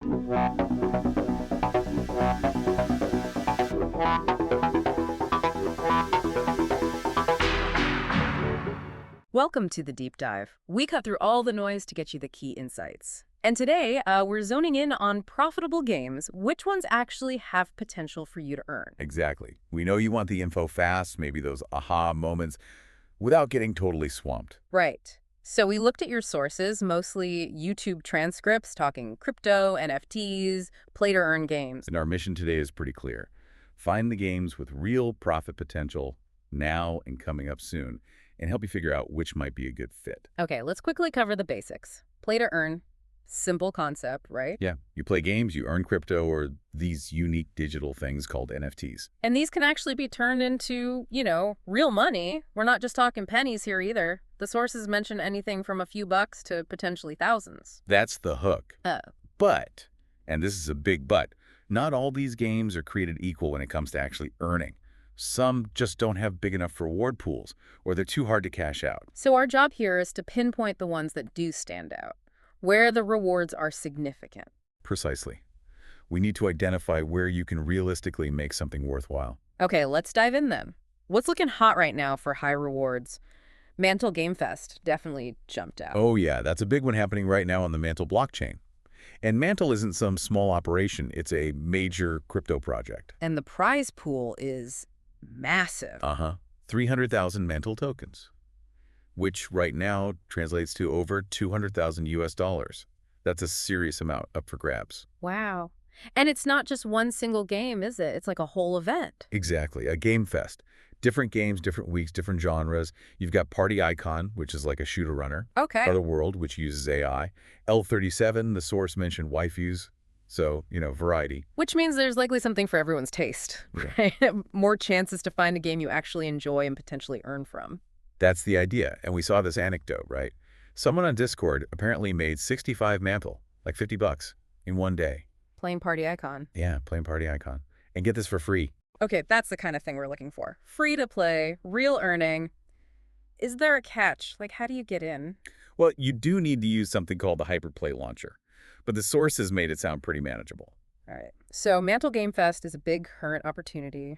Welcome to the Deep Dive. We cut through all the noise to get you the key insights. And today, we're zoning in on profitable games. Which ones actually have potential for you to earn? Exactly. We know you want the info fast, maybe those aha moments, without getting totally swamped. Right. So we looked at your sources, mostly YouTube transcripts talking crypto, NFTs, play-to-earn games. And our mission today is pretty clear. Find the games with real profit potential now and coming up soon, and help you figure out which might be a good fit. Okay, let's quickly cover the basics. Play-to-earn, simple concept, right? Yeah, you play games, you earn crypto or these unique digital things called NFTs. And these can actually be turned into, real money. We're not just talking pennies here either. The sources mention anything from a few bucks to potentially thousands. That's the hook. Oh. But, and this is a big but, not all these games are created equal when it comes to actually earning. Some just don't have big enough reward pools, or they're too hard to cash out. So our job here is to pinpoint the ones that do stand out, where the rewards are significant. Precisely. We need to identify where you can realistically make something worthwhile. Okay, let's dive in then. What's looking hot right now for high rewards? Mantle Game Fest definitely jumped out. Oh yeah, that's a big one happening right now on the Mantle blockchain. And Mantle isn't some small operation, it's a major crypto project. And the prize pool is massive. 300,000 Mantle tokens, which right now translates to over 200,000 US dollars. That's a serious amount up for grabs. Wow. And it's not just one single game, is it? It's like a whole event. Exactly, a game fest. Different games, different weeks, different genres. You've got Party Icon, which is like a shooter runner. Okay. Other World, which uses AI. L37, the source mentioned waifus. So, variety. Which means there's likely something for everyone's taste, right? More chances to find a game you actually enjoy and potentially earn from. That's the idea. And we saw this anecdote, right? Someone on Discord apparently made 65 Mantle, like 50 bucks, in one day. Playing Party Icon. Yeah, playing Party Icon. And get this for free. Okay, that's the kind of thing we're looking for. Free to play, real earning. Is there a catch? Like, how do you get in? Well, you do need to use something called the Hyperplay Launcher. But the sources made it sound pretty manageable. All right. So Mantle Game Fest is a big current opportunity.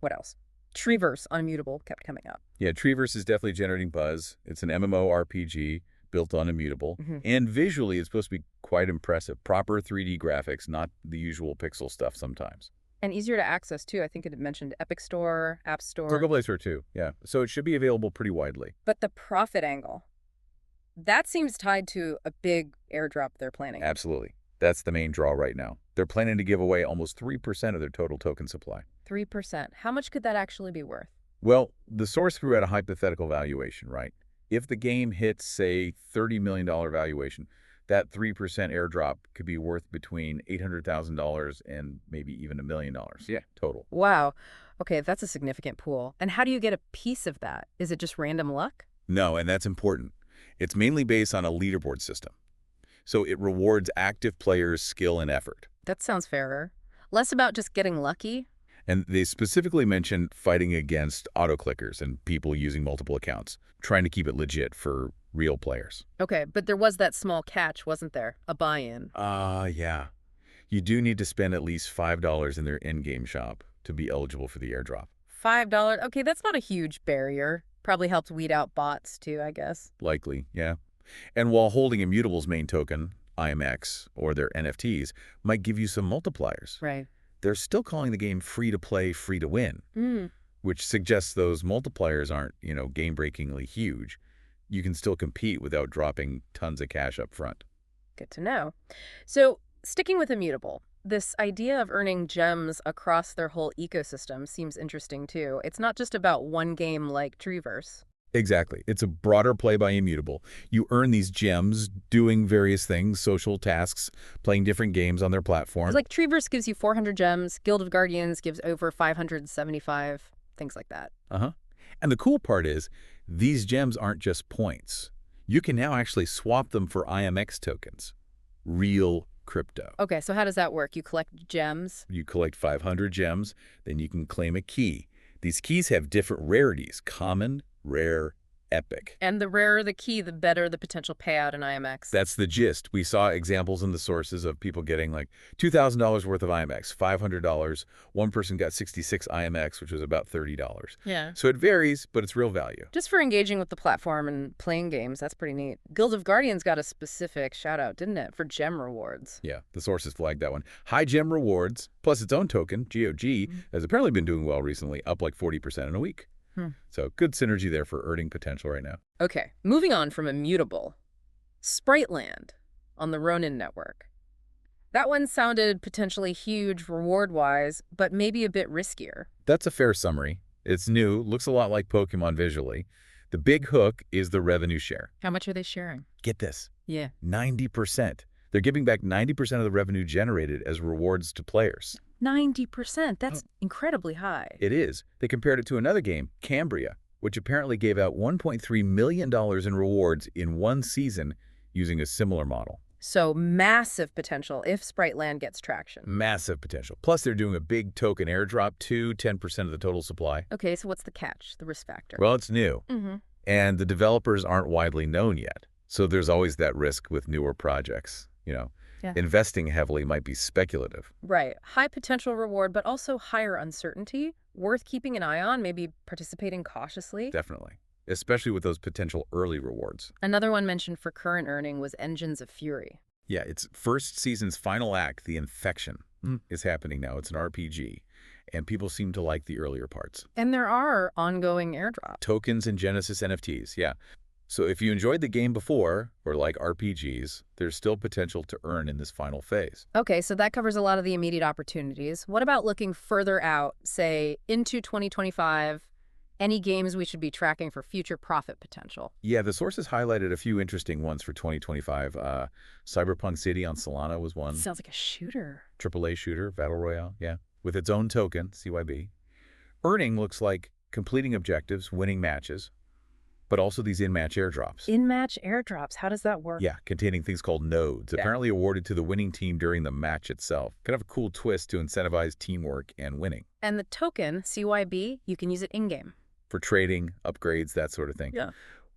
What else? Treeverse on Immutable kept coming up. Yeah, Treeverse is definitely generating buzz. It's an MMORPG built on Immutable. And visually, it's supposed to be quite impressive. Proper 3D graphics, not the usual pixel stuff sometimes. And easier to access, too. I think it had mentioned Epic Store, App Store. Google Play Store, too. Yeah. So it should be available pretty widely. But the profit angle, that seems tied to a big airdrop they're planning. Absolutely. That's the main draw right now. They're planning to give away almost 3% of their total token supply. 3%. How much could that actually be worth? Well, the source threw out a hypothetical valuation, right? If the game hits, say, $30 million valuation, that 3% airdrop could be worth between $800,000 and maybe even $1 million. Yeah, total. Wow. Okay, that's a significant pool. And how do you get a piece of that? Is it just random luck? No, and that's important. It's mainly based on a leaderboard system. So it rewards active players' skill and effort. That sounds fairer. Less about just getting lucky. And they specifically mentioned fighting against auto-clickers and people using multiple accounts, trying to keep it legit for real players. Okay, but there was that small catch, wasn't there? A buy-in. Yeah. You do need to spend at least $5 in their in-game shop to be eligible for the airdrop. $5? Okay, that's not a huge barrier. Probably helps weed out bots, too, I guess. Likely, yeah. And while holding Immutable's main token, IMX, or their NFTs, might give you some multipliers. Right. They're still calling the game free-to-play, free-to-win, which suggests those multipliers aren't, game-breakingly huge. You can still compete without dropping tons of cash up front. Good to know. So, sticking with Immutable, this idea of earning gems across their whole ecosystem seems interesting, too. It's not just about one game like Treeverse. Exactly. It's a broader play by Immutable. You earn these gems doing various things, social tasks, playing different games on their platform. It's like Treeverse gives you 400 gems, Guild of Guardians gives over 575, things like that. And the cool part is, these gems aren't just points. You can now actually swap them for IMX tokens. Real crypto. Okay, so how does that work? You collect gems? You collect 500 gems, then you can claim a key. These keys have different rarities, common, rare, epic. And the rarer the key, the better the potential payout in IMX. That's the gist. We saw examples in the sources of people getting like $2,000 worth of IMX, $500. One person got 66 IMX, which was about $30. Yeah. So it varies, but it's real value. Just for engaging with the platform and playing games, that's pretty neat. Guild of Guardians got a specific shout out, didn't it, for gem rewards? Yeah, the sources flagged that one. High gem rewards, plus its own token, GOG, has apparently been doing well recently, up like 40% in a week. So good synergy there for earning potential right now. Okay, moving on from Immutable. Spriteland on the Ronin network. That one sounded potentially huge reward-wise, but maybe a bit riskier. That's a fair summary. It's new, looks a lot like Pokemon visually. The big hook is the revenue share. How much are they sharing? Get this, Yeah. 90%. They're giving back 90% of the revenue generated as rewards to players. 90%? That's incredibly high. It is. They compared it to another game, Cambria, which apparently gave out $1.3 million in rewards in one season using a similar model. So massive potential if Spriteland gets traction. Massive potential. Plus, they're doing a big token airdrop too, 10% of the total supply. Okay, so what's the catch, the risk factor? Well, it's new, and the developers aren't widely known yet. So there's always that risk with newer projects. Investing heavily might be speculative. Right. High potential reward, but also higher uncertainty. Worth keeping an eye on, maybe participating cautiously. Definitely. Especially with those potential early rewards. Another one mentioned for current earning was Engines of Fury. Yeah, its first season's final act, The Infection, is happening now. It's an RPG, and people seem to like the earlier parts. And there are ongoing airdrops. Tokens and Genesis NFTs, yeah. So if you enjoyed the game before, or like RPGs, there's still potential to earn in this final phase. Okay, so that covers a lot of the immediate opportunities. What about looking further out, say, into 2025? Any games we should be tracking for future profit potential? Yeah, the sources highlighted a few interesting ones for 2025. Cyberpunk City on Solana was one. Sounds like a shooter. AAA shooter, Battle Royale, yeah. With its own token, CYB. Earning looks like completing objectives, winning matches, but also these in-match airdrops. In-match airdrops, how does that work? Yeah, containing things called nodes, apparently awarded to the winning team during the match itself. Kind of a cool twist to incentivize teamwork and winning. And the token, CYB, you can use it in-game. For trading, upgrades, that sort of thing. Yeah.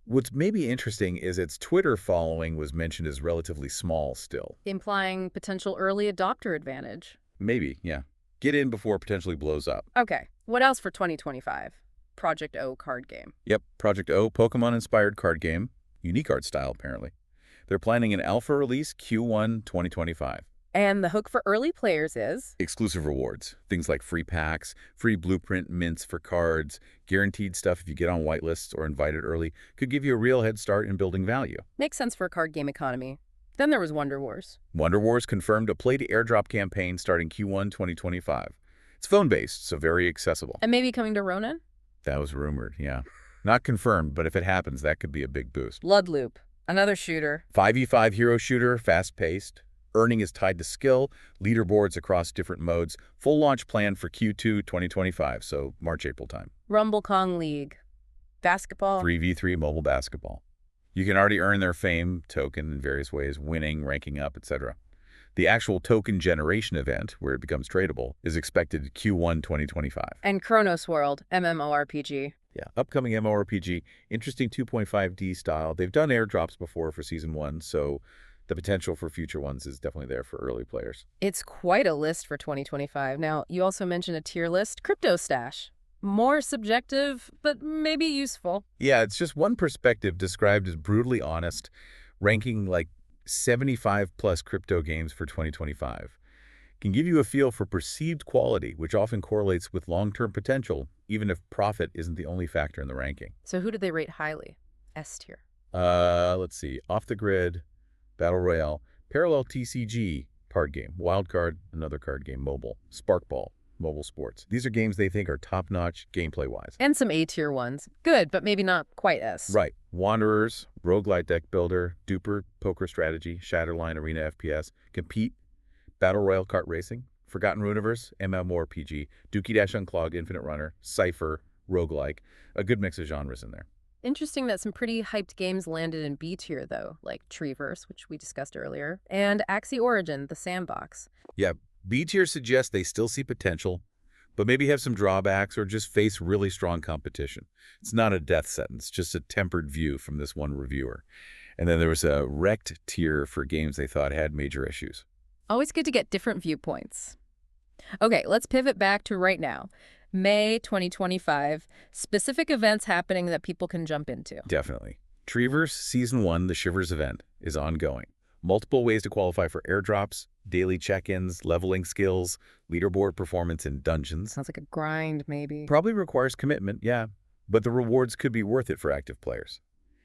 What's maybe interesting is its Twitter following was mentioned as relatively small still. Implying potential early adopter advantage. Maybe, yeah. Get in before it potentially blows up. Okay, what else for 2025? Project O card game. Yep, Project O, Pokemon-inspired card game. Unique art style, apparently. They're planning an alpha release Q1 2025. And the hook for early players is? Exclusive rewards. Things like free packs, free blueprint mints for cards, guaranteed stuff if you get on whitelists or invited early, could give you a real head start in building value. Makes sense for a card game economy. Then there was Wonder Wars. Wonder Wars confirmed a play-to-airdrop campaign starting Q1 2025. It's phone-based, so very accessible. And maybe coming to Ronin? That was rumored, yeah. Not confirmed, but if it happens, that could be a big boost. Bloodloop, another shooter. 5v5 hero shooter, fast-paced. Earning is tied to skill, leaderboards across different modes. Full launch plan for Q2 2025, so March-April time. Rumble Kong League. Basketball. 3v3 mobile basketball. You can already earn their fame token in various ways, winning, ranking up, etc. The actual token generation event, where it becomes tradable, is expected Q1 2025. And Chronos World, MMORPG. Yeah, upcoming MMORPG, interesting 2.5D style. They've done airdrops before for Season 1, so the potential for future ones is definitely there for early players. It's quite a list for 2025. Now, you also mentioned a tier list, Crypto Stash. More subjective, but maybe useful. Yeah, it's just one perspective described as brutally honest, ranking like 75-plus crypto games for 2025. Can give you a feel for perceived quality, which often correlates with long-term potential, even if profit isn't the only factor in the ranking. So who did they rate highly? S tier. Let's see. Off the Grid, Battle Royale, Parallel TCG, card game, Wildcard, another card game, mobile, Sparkball, mobile sports. These are games they think are top-notch gameplay-wise. And some A tier ones. Good, but maybe not quite S. Right. Wanderers, Roguelite Deck Builder, Duper, Poker Strategy, Shatterline Arena FPS, Compete, Battle Royale Kart Racing, Forgotten Universe, MMORPG, Dookie Dash Unclogged, Infinite Runner, Cypher, Roguelike. A good mix of genres in there. Interesting that some pretty hyped games landed in B tier, though, like Treeverse, which we discussed earlier, and Axie Origin, the sandbox. Yeah, B tier suggests they still see potential, but maybe have some drawbacks or just face really strong competition. It's not a death sentence, just a tempered view from this one reviewer. And then there was a wrecked tier for games they thought had major issues. Always good to get different viewpoints. Okay, let's pivot back to right now. May 2025, specific events happening that people can jump into. Definitely. Treeverse Season 1, the Shivers event, is ongoing. Multiple ways to qualify for airdrops, daily check-ins, leveling skills, leaderboard performance in dungeons. Sounds like a grind, maybe. Probably requires commitment, yeah, but the rewards could be worth it for active players.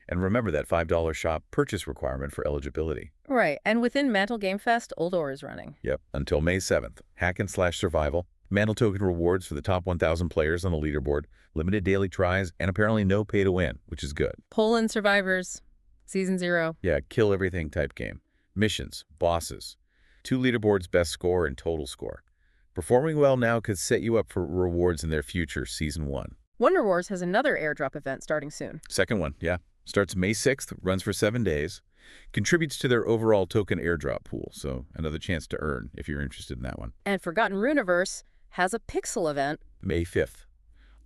And remember that $5 shop purchase requirement for eligibility. Right, and within Mantle Game Fest, Old Ore is running. Yep, until May 7th. Hack and slash survival, Mantle token rewards for the top 1,000 players on the leaderboard, limited daily tries, and apparently no pay to win, which is good. Poland Survivors, Season 0. Yeah, kill everything type game. Missions, bosses, 2 leaderboards best score and total score. Performing well now could set you up for rewards in their future Season 1. Wonder Wars has another airdrop event starting soon. Second one, yeah. Starts May 6th, runs for 7 days. Contributes to their overall token airdrop pool, so another chance to earn if you're interested in that one. And Forgotten Runeverse has a Pixel event. May 5th.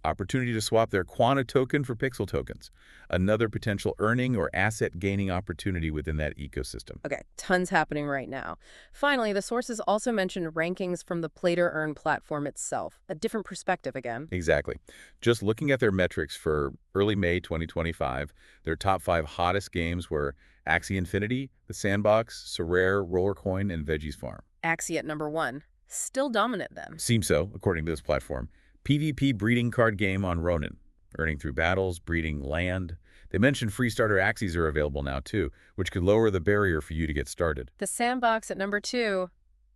Opportunity to swap their Quanta token for Pixel tokens. Another potential earning or asset gaining opportunity within that ecosystem. Okay, tons happening right now. Finally, the sources also mentioned rankings from the Play to Earn platform itself. A different perspective again. Exactly. Just looking at their metrics for early May 2025, their top 5 hottest games were Axie Infinity, The Sandbox, Sorare, Rollercoin, and Veggies Farm. Axie at number 1. Still dominant then. Seems so, according to this platform. PvP breeding card game on Ronin, earning through battles, breeding land. They mentioned free starter Axies are available now too, which could lower the barrier for you to get started. The Sandbox at number 2.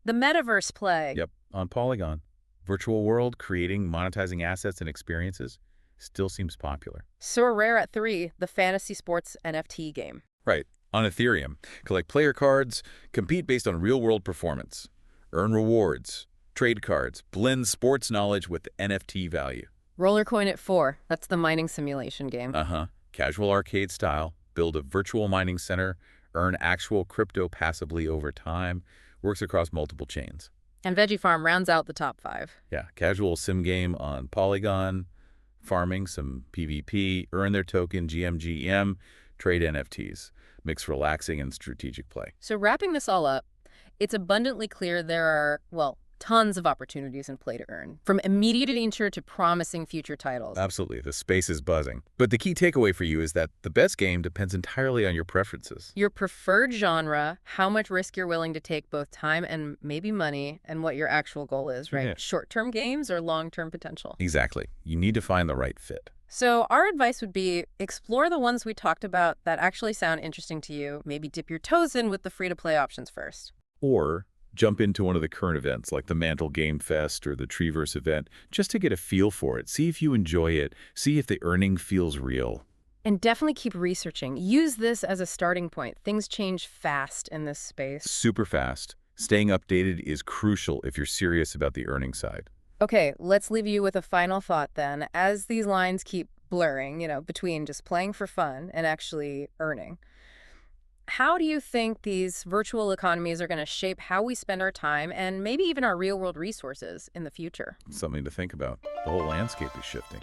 The Metaverse play. Yep, on Polygon. Virtual world, creating, monetizing assets and experiences still seems popular. Sorare at 3. The fantasy sports NFT game. Right, on Ethereum. Collect player cards, compete based on real-world performance, earn rewards, trade cards, blend sports knowledge with NFT value. Rollercoin at 4. That's the mining simulation game. Casual arcade style, build a virtual mining center, earn actual crypto passively over time, works across multiple chains. And Veggie Farm rounds out the top 5. Yeah, casual sim game on Polygon, farming, some PvP, earn their token, GMGM, trade NFTs, mix relaxing and strategic play. So wrapping this all up, it's abundantly clear there are, well, tons of opportunities in Play to Earn, from immediate danger to promising future titles. Absolutely, the space is buzzing. But the key takeaway for you is that the best game depends entirely on your preferences. Your preferred genre, how much risk you're willing to take, both time and maybe money, and what your actual goal is, right? Yeah. Short-term gains or long-term potential. Exactly. You need to find the right fit. So our advice would be explore the ones we talked about that actually sound interesting to you. Maybe dip your toes in with the free-to-play options first. Or jump into one of the current events like the Mantle Game Fest or the Treeverse event just to get a feel for it. See if you enjoy it. See if the earning feels real. And definitely keep researching. Use this as a starting point. Things change fast in this space. Super fast. Staying updated is crucial if you're serious about the earning side. Okay, let's leave you with a final thought then. As these lines keep blurring, between just playing for fun and actually earning, how do you think these virtual economies are going to shape how we spend our time and maybe even our real-world resources in the future? Something to think about. The whole landscape is shifting.